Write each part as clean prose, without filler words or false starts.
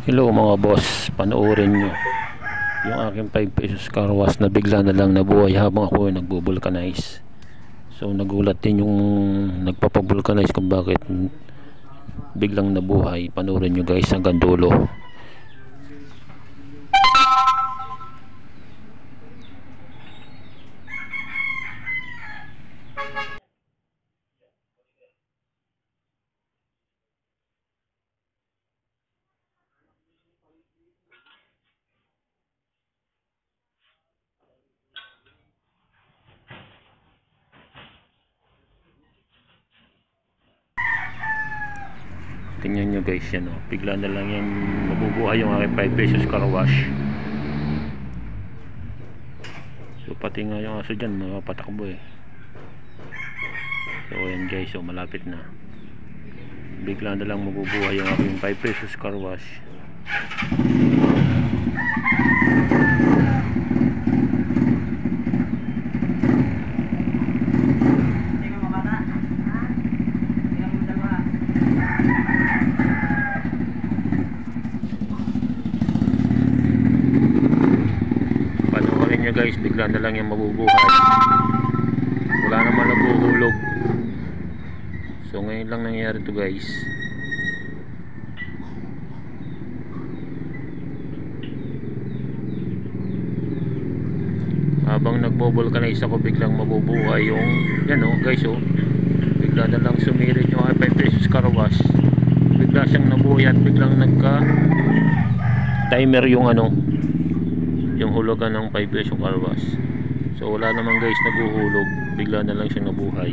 Hello mga boss, panoorin nyo yung aking 5 pesos car wash na bigla na lang nabuhay habang ako ay nagbo-vulcanize. So nagulat din yung nagpapavulcanize kung bakit biglang nabuhay. Panoorin nyo guys hanggang dulo. Tingnan nyo guys yan, oh. Bigla na lang yan mabubuhay yung aking 5 pesos car wash. So pati nga yung aso dyan mapatakbo eh. So ayan guys, so malapit na. Bigla na lang mabubuhay yung aking 5 pesos car wash. Guys, bigla na lang yung mabubuhay. Wala naman nabuhulog. So ngayon lang nangyari to guys. Habang nagbo-vulcanize ako, biglang mabubuhay yung yan oh guys oh. Bigla na lang sumirit yung 5 pesos car wash. Bigla siyang nabuhay at biglang nagka timer yung ano, yung hulugan ng 5 pesos car wash. So wala naman guys naguhulog, bigla na lang siya nabuhay.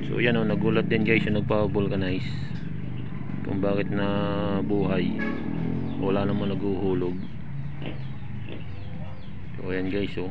So yan o, nagulat din guys yung nagpa-vulcanize kung bakit nabuhay. Wala naman naguhulog. So ayan guys, so